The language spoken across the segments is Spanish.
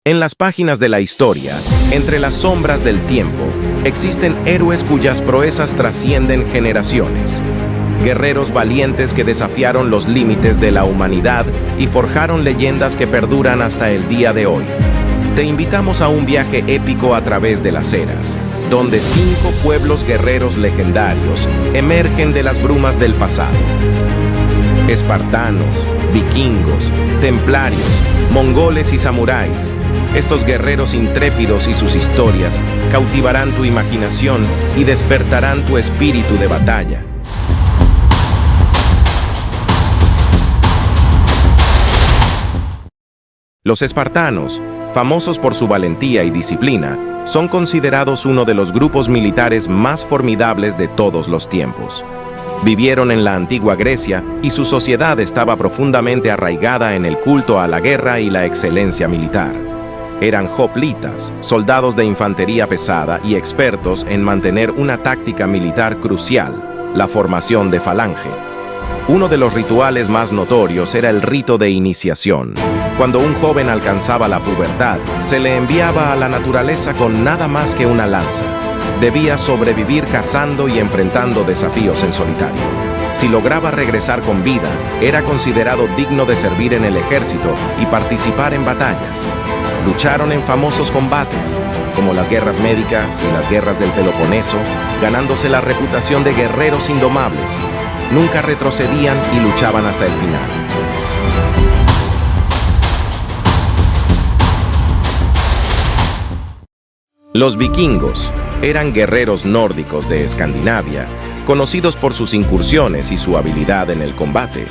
En las páginas de la historia, entre las sombras del tiempo, existen héroes cuyas proezas trascienden generaciones. Guerreros valientes que desafiaron los límites de la humanidad y forjaron leyendas que perduran hasta el día de hoy. Te invitamos a un viaje épico a través de las eras, donde 5 pueblos guerreros legendarios emergen de las brumas del pasado. Espartanos, vikingos, templarios, mongoles y samuráis. Estos guerreros intrépidos y sus historias cautivarán tu imaginación y despertarán tu espíritu de batalla. Los espartanos, famosos por su valentía y disciplina, son considerados uno de los grupos militares más formidables de todos los tiempos. Vivieron en la antigua Grecia y su sociedad estaba profundamente arraigada en el culto a la guerra y la excelencia militar. Eran hoplitas, soldados de infantería pesada y expertos en mantener una táctica militar crucial, la formación de falange. Uno de los rituales más notorios era el rito de iniciación. Cuando un joven alcanzaba la pubertad, se le enviaba a la naturaleza con nada más que una lanza. Debía sobrevivir cazando y enfrentando desafíos en solitario. Si lograba regresar con vida, era considerado digno de servir en el ejército y participar en batallas. Lucharon en famosos combates, como las guerras médicas y las guerras del Peloponeso, ganándose la reputación de guerreros indomables. Nunca retrocedían y luchaban hasta el final. Los vikingos eran guerreros nórdicos de Escandinavia, conocidos por sus incursiones y su habilidad en el combate.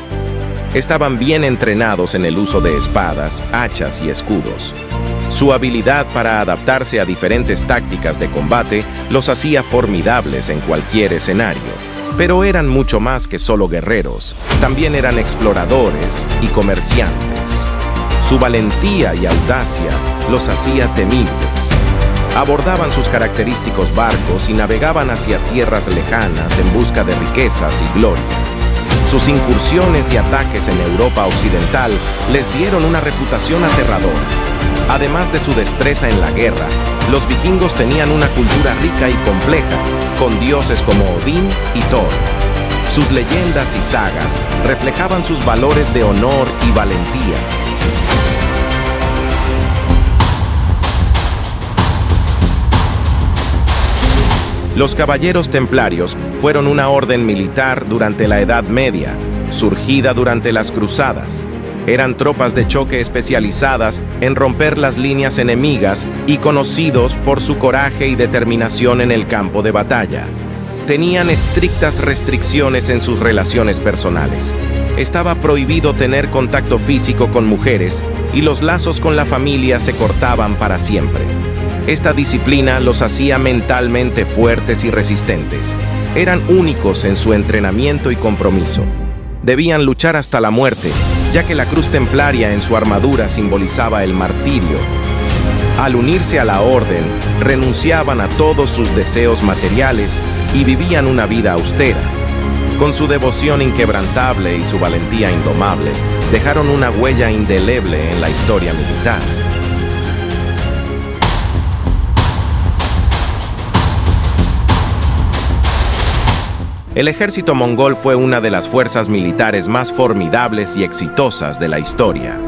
Estaban bien entrenados en el uso de espadas, hachas y escudos. Su habilidad para adaptarse a diferentes tácticas de combate los hacía formidables en cualquier escenario. Pero eran mucho más que solo guerreros, también eran exploradores y comerciantes. Su valentía y audacia los hacía temibles. Abordaban sus característicos barcos y navegaban hacia tierras lejanas en busca de riquezas y gloria. Sus incursiones y ataques en Europa occidental les dieron una reputación aterradora. Además de su destreza en la guerra, los vikingos tenían una cultura rica y compleja, con dioses como Odín y Thor. Sus leyendas y sagas reflejaban sus valores de honor y valentía. Los caballeros templarios fueron una orden militar durante la Edad Media, surgida durante las cruzadas. Eran tropas de choque especializadas en romper las líneas enemigas y conocidos por su coraje y determinación en el campo de batalla. Tenían estrictas restricciones en sus relaciones personales. Estaba prohibido tener contacto físico con mujeres y los lazos con la familia se cortaban para siempre. Esta disciplina los hacía mentalmente fuertes y resistentes. Eran únicos en su entrenamiento y compromiso. Debían luchar hasta la muerte, ya que la cruz templaria en su armadura simbolizaba el martirio. Al unirse a la orden, renunciaban a todos sus deseos materiales y vivían una vida austera. Con su devoción inquebrantable y su valentía indomable, dejaron una huella indeleble en la historia militar. El ejército mongol fue una de las fuerzas militares más formidables y exitosas de la historia.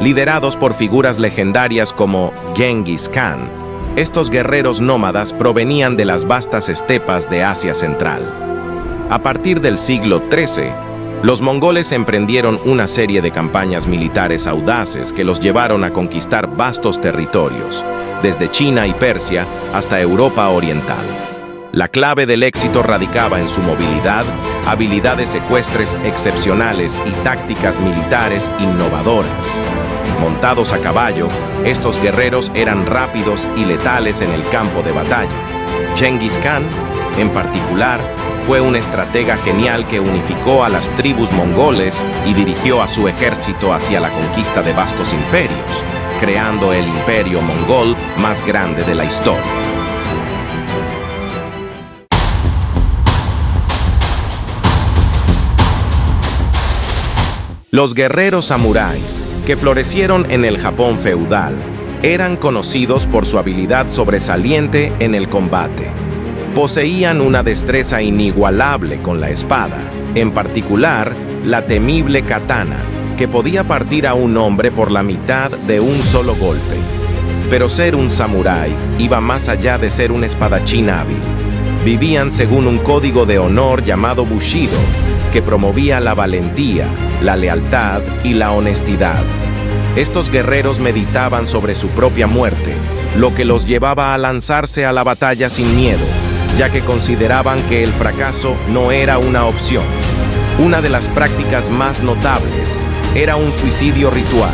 Liderados por figuras legendarias como Genghis Khan, estos guerreros nómadas provenían de las vastas estepas de Asia Central. A partir del siglo XIII, los mongoles emprendieron una serie de campañas militares audaces que los llevaron a conquistar vastos territorios, desde China y Persia hasta Europa Oriental. La clave del éxito radicaba en su movilidad, habilidades ecuestres excepcionales y tácticas militares innovadoras. Montados a caballo, estos guerreros eran rápidos y letales en el campo de batalla. Genghis Khan, en particular, fue un estratega genial que unificó a las tribus mongoles y dirigió a su ejército hacia la conquista de vastos imperios, creando el imperio mongol más grande de la historia. Los guerreros samuráis, que florecieron en el Japón feudal, Eran conocidos por su habilidad sobresaliente en el combate. Poseían una destreza inigualable con la espada, en particular la temible katana, que podía partir a un hombre por la mitad de un solo golpe. Pero ser un samurái iba más allá de ser un espadachín hábil. Vivían según un código de honor llamado Bushido, que promovía la valentía, la lealtad y la honestidad. Estos guerreros meditaban sobre su propia muerte, lo que los llevaba a lanzarse a la batalla sin miedo, ya que consideraban que el fracaso no era una opción. Una de las prácticas más notables era un suicidio ritual.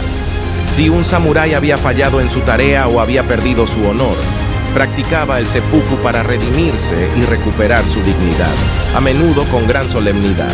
Si un samurái había fallado en su tarea o había perdido su honor, practicaba el seppuku para redimirse y recuperar su dignidad, a menudo con gran solemnidad.